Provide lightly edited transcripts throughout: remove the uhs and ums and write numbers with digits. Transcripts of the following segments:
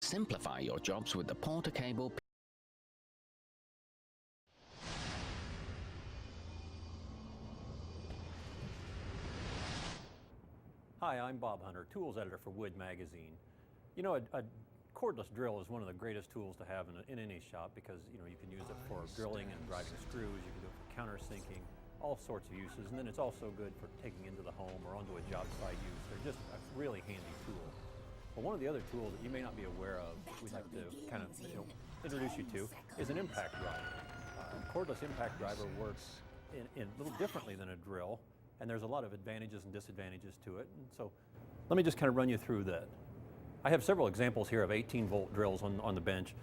Simplify your jobs with the Porter-Cable. Hi, I'm Bob Hunter, Tools Editor for Wood Magazine. You know, a cordless drill is one of the greatest tools to have in any shop because, you know, you can use it for drilling and driving screws, you can do it for countersinking, all sorts of uses, and then it's also good for taking into the home or onto a job site use. They're just a really handy tool. But one of the other tools that you may not be aware of, we'd like to kind of introduce you to, is an impact driver. Cordless impact driver works in a little differently than a drill, and there's a lot of advantages and disadvantages to it. And so let me just kind of run you through that. I have several examples here of 18-volt drills on the bench.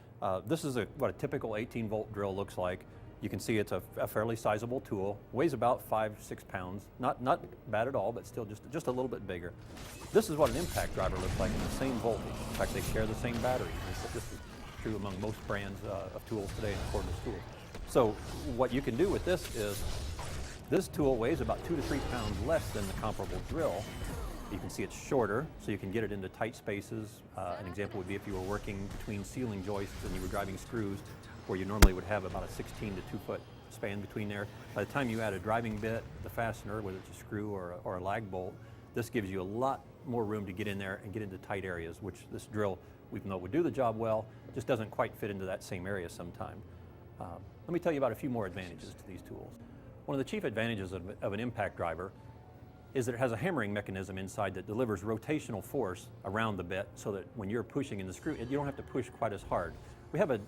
This is what a typical 18-volt drill looks like. You can see it's a fairly sizable tool, weighs about 5-6 pounds, not bad at all, but still just a little bit bigger. This is what an impact driver looks like in the same voltage. In fact, they share the same battery. This is true among most brands of tools today in cordless tools. So what you can do with this is, this tool weighs about 2 to 3 pounds less than the comparable drill. You can see it's shorter, so you can get it into tight spaces. An example would be if you were working between ceiling joists and you were driving screws, where you normally would have about a 16 to 2 foot span between there. By the time you add a driving bit, the fastener, whether it's a screw or a lag bolt, this gives you a lot more room to get in there and get into tight areas, which this drill, even though it would do the job well, just doesn't quite fit into that same area sometime. Let me tell you about a few more advantages to these tools. One of the chief advantages of an impact driver is that it has a hammering mechanism inside that delivers rotational force around the bit so that when you're pushing in the screw, you don't have to push quite as hard. We have an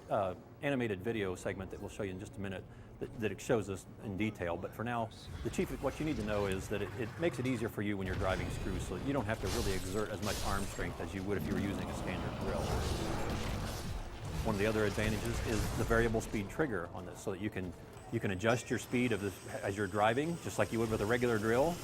animated video segment that we'll show you in just a minute that shows this in detail, but for now, what you need to know is that it makes it easier for you when you're driving screws so that you don't have to really exert as much arm strength as you would if you were using a standard drill. One of the other advantages is the variable speed trigger on this, so that you can adjust your speed of this as you're driving, just like you would with a regular drill.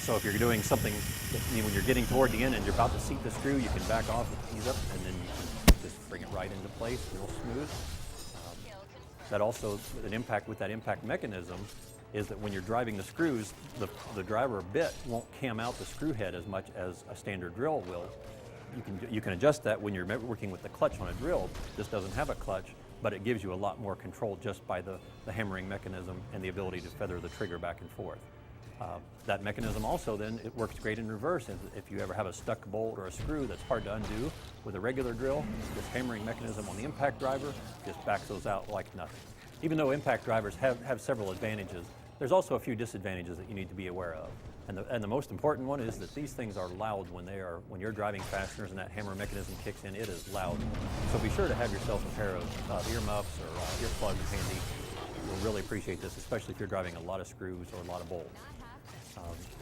So if you're doing something, when you're getting toward the end and you're about to seat the screw, you can back off and ease up, and then you can just bring it right into place, real smooth. That also, with that impact mechanism, is that when you're driving the screws, the driver bit won't cam out the screw head as much as a standard drill will. You can adjust that when you're working with the clutch on a drill. This doesn't have a clutch, but it gives you a lot more control just by the hammering mechanism and the ability to feather the trigger back and forth. That mechanism also then, it works great in reverse. If you ever have a stuck bolt or a screw that's hard to undo with a regular drill, this hammering mechanism on the impact driver just backs those out like nothing. Even though impact drivers have several advantages, there's also a few disadvantages that you need to be aware of. And the most important one is that these things are loud when you're driving fasteners and that hammer mechanism kicks in, it is loud. So be sure to have yourself a pair of earmuffs or earplugs handy. You'll really appreciate this, especially if you're driving a lot of screws or a lot of bolts.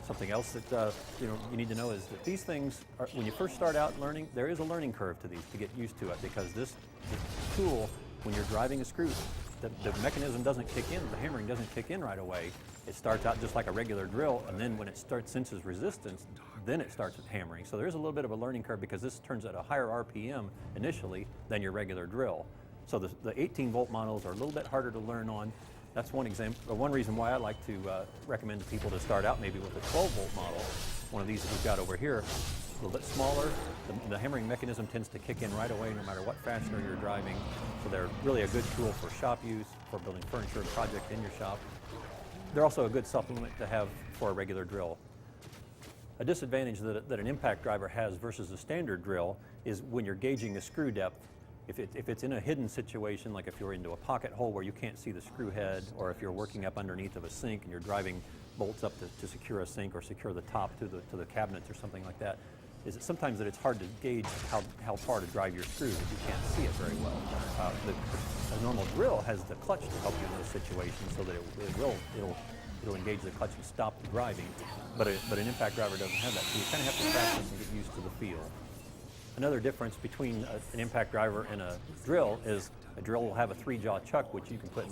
Something else that you need to know is that these things, when you first start out learning, there is a learning curve to these to get used to it, because this tool, when you're driving a screw, the mechanism doesn't kick in, the hammering doesn't kick in right away. It starts out just like a regular drill, and then when it senses resistance, then it starts hammering. So there's a little bit of a learning curve because this turns at a higher RPM initially than your regular drill. So the 18-volt models are a little bit harder to learn on. That's one example, one reason why I like to recommend to people to start out maybe with a 12-volt model. One of these that we've got over here, a little bit smaller. The hammering mechanism tends to kick in right away no matter what fastener you're driving. So they're really a good tool for shop use, for building furniture project in your shop. They're also a good supplement to have for a regular drill. A disadvantage that an impact driver has versus a standard drill is when you're gauging the screw depth. If it's in a hidden situation, like if you're into a pocket hole where you can't see the screw head, or if you're working up underneath of a sink and you're driving bolts up to secure a sink or secure the top to the cabinets or something like that, is that sometimes it's hard to gauge how far to drive your screws if you can't see it very well. A normal drill has the clutch to help you in those situations, so that it'll engage the clutch and stop the driving, but an impact driver doesn't have that, so you kind of have to practice and get used to the feel. Another difference between an impact driver and a drill is a drill will have a 3-jaw chuck, which you can put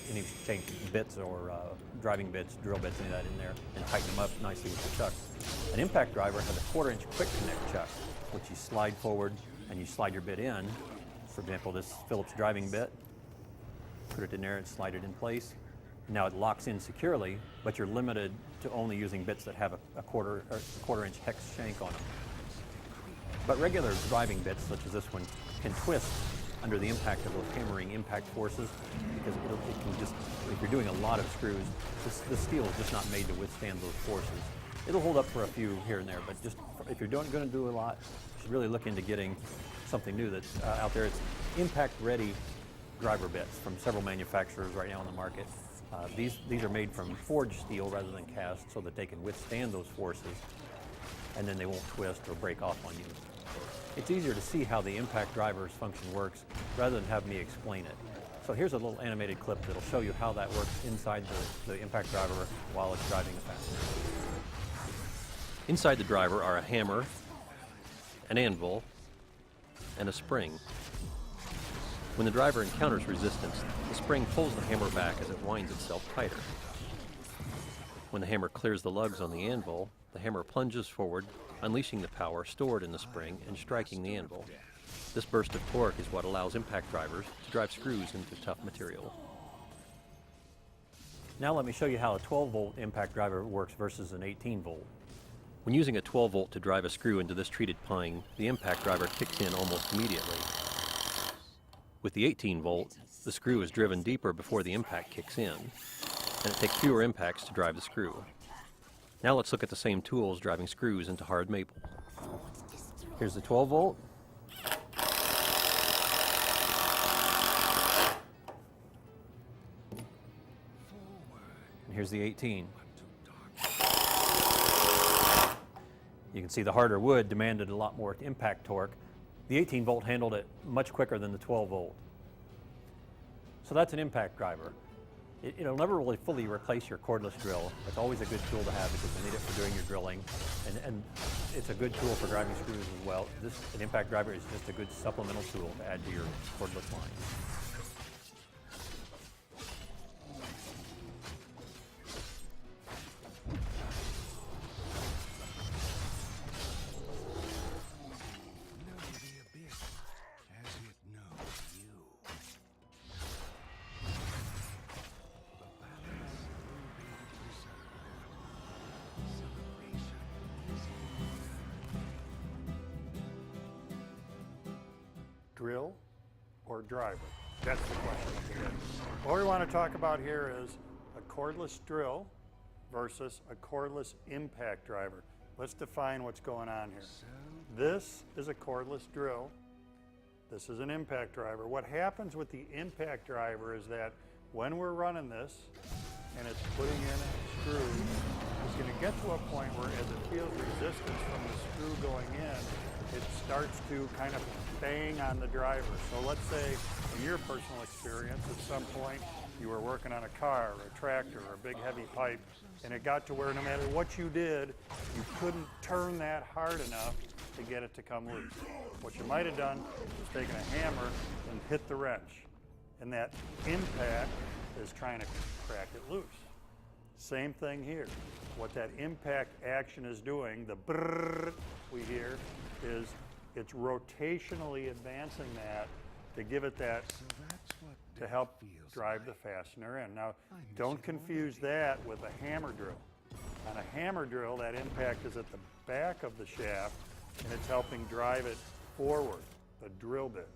any chain bits or driving bits, drill bits, any of that in there, and tighten them up nicely with the chuck. An impact driver has a 1/4-inch quick connect chuck, which you slide forward and you slide your bit in. For example, this Phillips driving bit, put it in there and slide it in place. Now it locks in securely, but you're limited to only using bits that have a 1/4-inch hex shank on them. But regular driving bits, such as this one, can twist under the impact of those hammering impact forces, because it can just, if you're doing a lot of screws, the steel is just not made to withstand those forces. It'll hold up for a few here and there, but just if you're going to do a lot, you should really look into getting something new that's out there. It's impact-ready driver bits from several manufacturers right now on the market. These are made from forged steel rather than cast, so that they can withstand those forces, and then they won't twist or break off on you. It's easier to see how the impact driver's function works rather than have me explain it. So here's a little animated clip that'll show you how that works inside the impact driver while it's driving the fastener. Inside the driver are a hammer, an anvil, and a spring. When the driver encounters resistance, the spring pulls the hammer back as it winds itself tighter. When the hammer clears the lugs on the anvil, the hammer plunges forward, unleashing the power stored in the spring and striking the anvil. This burst of torque is what allows impact drivers to drive screws into tough material. Now let me show you how a 12-volt impact driver works versus an 18-volt. When using a 12-volt to drive a screw into this treated pine, the impact driver kicks in almost immediately. With the 18-volt, the screw is driven deeper before the impact kicks in, and it takes fewer impacts to drive the screw. Now let's look at the same tools driving screws into hard maple. Here's the 12-volt. And here's the 18. You can see the harder wood demanded a lot more impact torque. The 18-volt handled it much quicker than the 12-volt. So that's an impact driver. It'll never really fully replace your cordless drill. It's always a good tool to have because you need it for doing your drilling. And it's a good tool for driving screws as well. An impact driver is just a good supplemental tool to add to your cordless line. Drill or driver? That's the question. What we want to talk about here is a cordless drill versus a cordless impact driver. Let's define what's going on here. This is a cordless drill. This is an impact driver. What happens with the impact driver is that when we're running this and it's putting in a screw, it's going to get to a point where as it feels resistance from the screw going in, it starts to kind of bang on the driver. So let's say in your personal experience at some point you were working on a car or a tractor or a big heavy pipe and it got to where no matter what you did, you couldn't turn that hard enough to get it to come loose. What you might have done was taken a hammer and hit the wrench, and that impact is trying to crack it loose. Same thing here. What that impact action is doing, the brrrr we hear, is it's rotationally advancing that to give it that, to help drive the fastener in. Now, don't confuse that with a hammer drill. On a hammer drill, that impact is at the back of the shaft and it's helping drive it forward, the drill bit.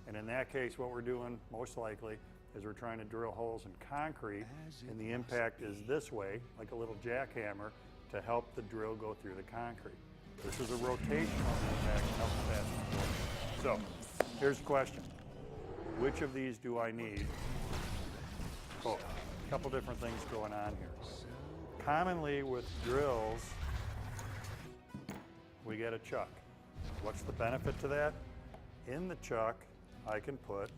And in that case, what we're doing most likely is we're trying to drill holes in concrete, and the impact is this way, like a little jackhammer, to help the drill go through the concrete. This is a rotational impact to help the fastener forward. So, here's the question. Which of these do I need? Oh, a couple different things going on here. Commonly with drills, we get a chuck. What's the benefit to that? In the chuck, I can put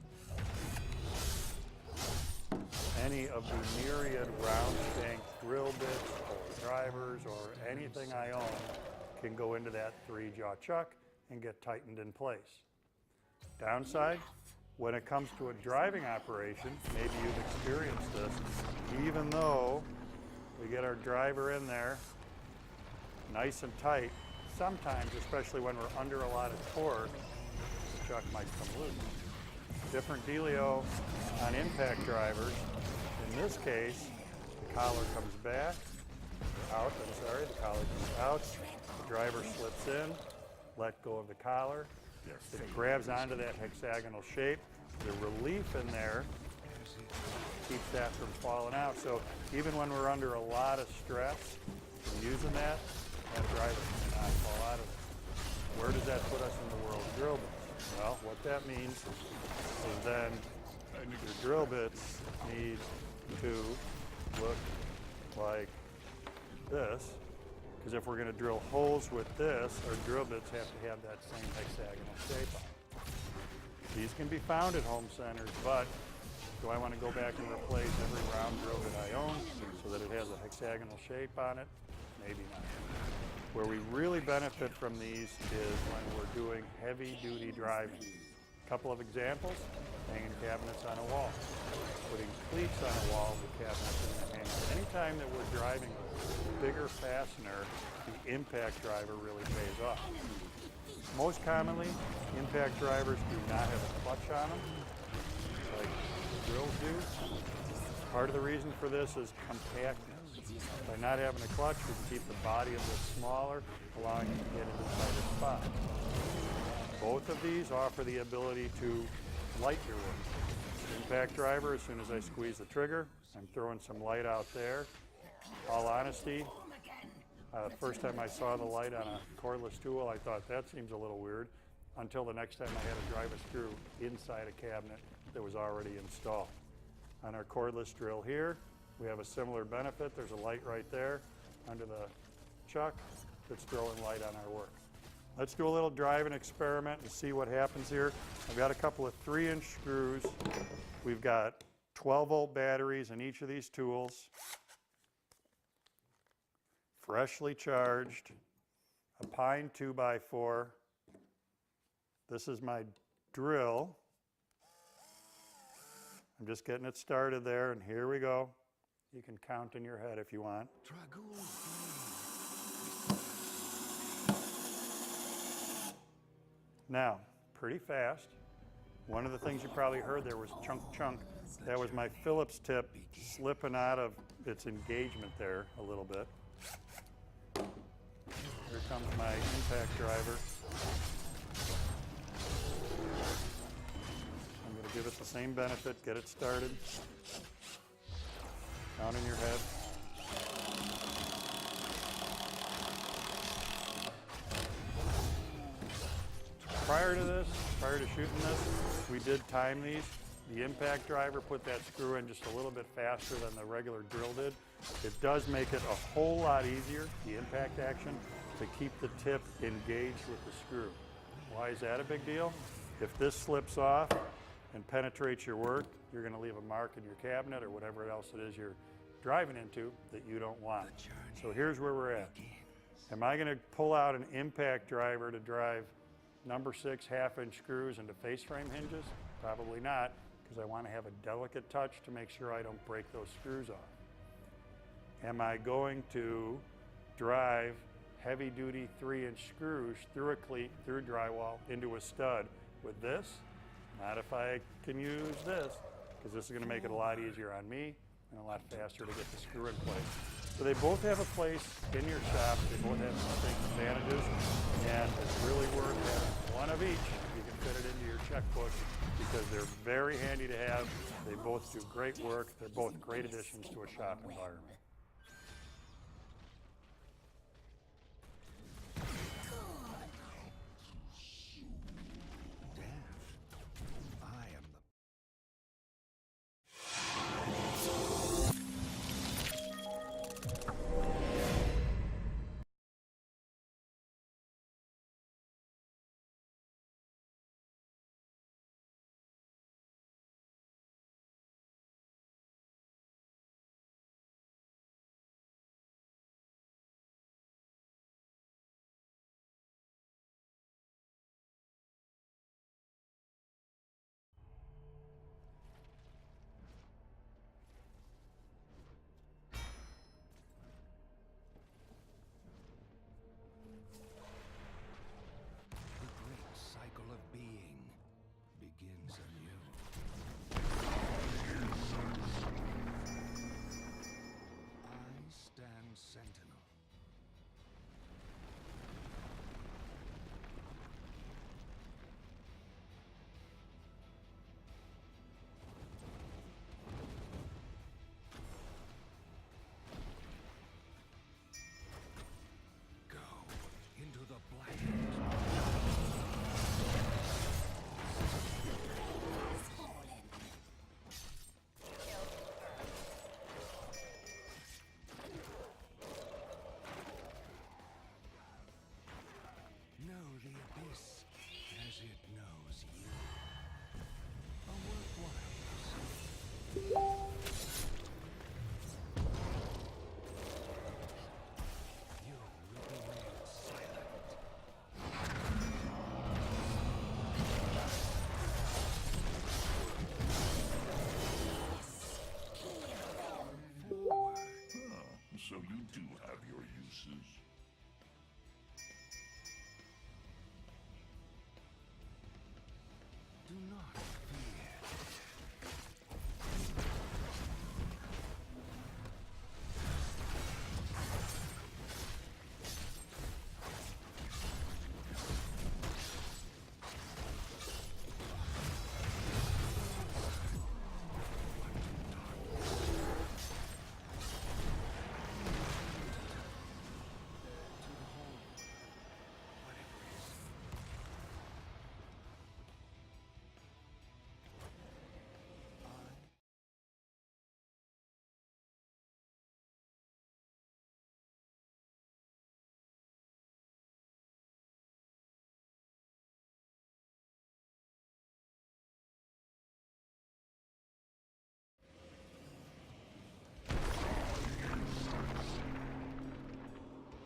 any of the myriad round shank drill bits or drivers or anything I own can go into that 3-jaw chuck and get tightened in place. Downside, when it comes to a driving operation, maybe you've experienced this, even though we get our driver in there nice and tight, sometimes, especially when we're under a lot of torque, the chuck might come loose. Different dealio on impact drivers. In this case, the collar comes back, out, the collar comes out, the driver slips in, let go of the collar. It grabs onto that hexagonal shape. The relief in there keeps that from falling out. So even when we're under a lot of stress using that driver cannot fall out of it. Where does that put us in the world of drill bits? Well, what that means is then your drill bits need to look like this, because if we're going to drill holes with this, our drill bits have to have that same hexagonal shape on it. These can be found at home centers, but do I want to go back and replace every round drill that I own so that it has a hexagonal shape on it? Maybe not. Where we really benefit from these is when we're doing heavy-duty driving. A couple of examples: hanging cabinets on a wall, putting cleats on a wall with cabinets in the hanger. Anytime that we're driving a bigger fastener, the impact driver really pays off. Most commonly, impact drivers do not have a clutch on them, like drills do. Part of the reason for this is compactness. By not having a clutch, we can keep the body a bit smaller, allowing it to get into tighter spots. Both of these offer the ability to light your work. Impact driver, as soon as I squeeze the trigger, I'm throwing some light out there. All honesty, first time I saw the light on a cordless tool, I thought that seems a little weird, until the next time I had to drive a screw inside a cabinet that was already installed. On our cordless drill here, we have a similar benefit. There's a light right there under the chuck that's throwing light on our work. Let's do a little driving experiment and see what happens here. I've got a couple of 3-inch screws. We've got 12-volt batteries in each of these tools. Freshly charged, a Pine 2x4. This is my drill. I'm just getting it started there, and here we go. You can count in your head if you want. Now, pretty fast. One of the things you probably heard there was chunk, chunk. That was my Phillips tip slipping out of its engagement there a little bit. Here comes my impact driver. I'm going to give it the same benefit, get it started. Count in your head. Prior to this, prior to shooting this, we did time these. The impact driver put that screw in just a little bit faster than the regular drill did. It does make it a whole lot easier, the impact action, to keep the tip engaged with the screw. Why is that a big deal? If this slips off and penetrates your work, you're going to leave a mark in your cabinet or whatever else it is you're driving into that you don't want. So here's where we're at. Am I going to pull out an impact driver to drive number 6 half-inch screws into face frame hinges? Probably not, because I want to have a delicate touch to make sure I don't break those screws off. Am I going to drive heavy-duty 3-inch screws through a cleat, through drywall, into a stud with this? Not if I can use this, because this is going to make it a lot easier on me and a lot faster to get the screw in place. So they both have a place in your shop. They both have distinct advantages, and it's really worth having one of each. You can fit it into your checkbook because they're very handy to have. They both do great work. They're both great additions to a shop environment. the abyss as it knows you. A worthwhile pursuit. You will remain silent. So you do have your uses. Do not fear.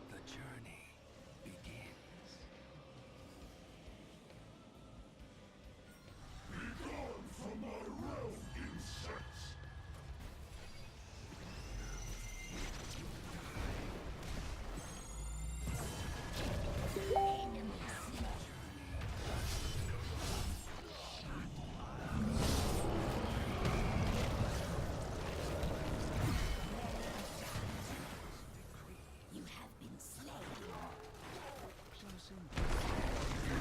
The journey begins. Begone from my realm, insects! You have been slain. Close in.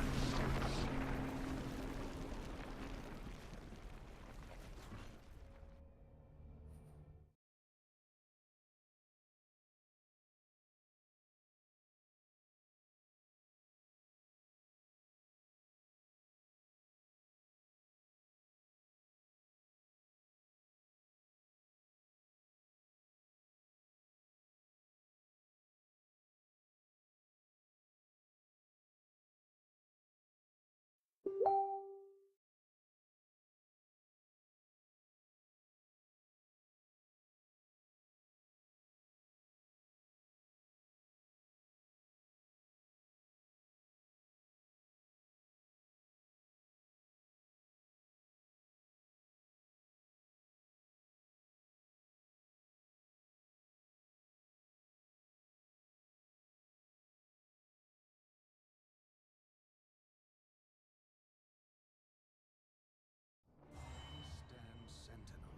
Stand sentinel.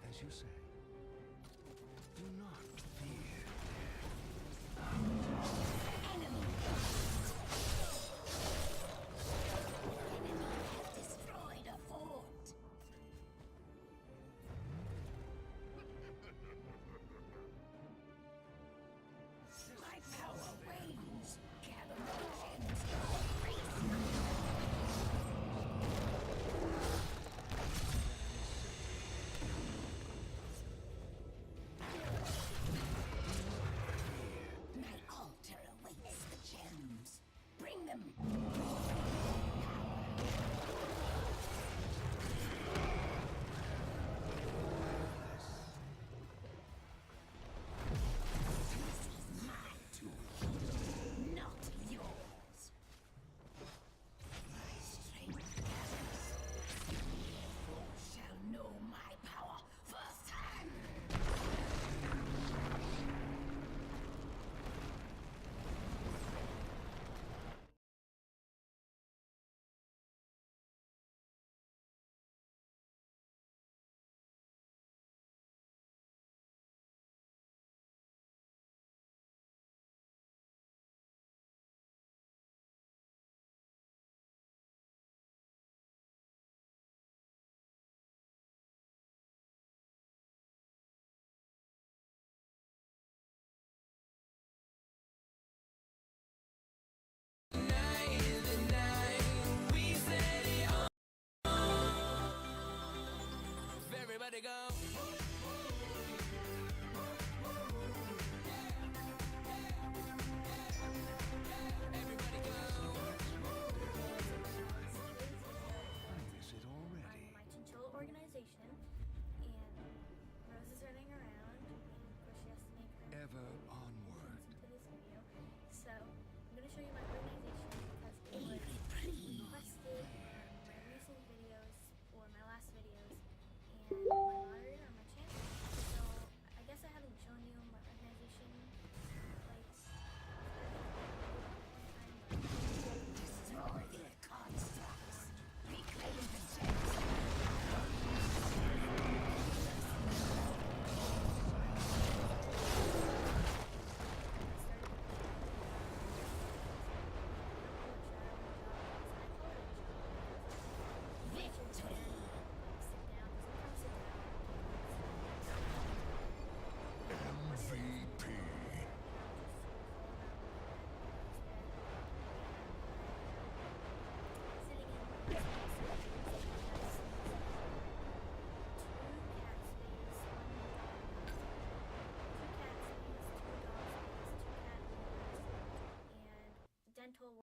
As you say, do not fear. Enemy has destroyed a fort. My power reigns. Gather legends. Everybody go. Everybody go. Is it already? My chinchilla organization, and Rose is running around, and of course she has to make her Ever onward. to this video. So I'm going to show you my organization because it was requested in my recent videos or my last videos, and my moderator on my channel. So I guess I haven't shown you my organization like. Destroy their constructs. Reclaim the gems. Victory! MVP. Dental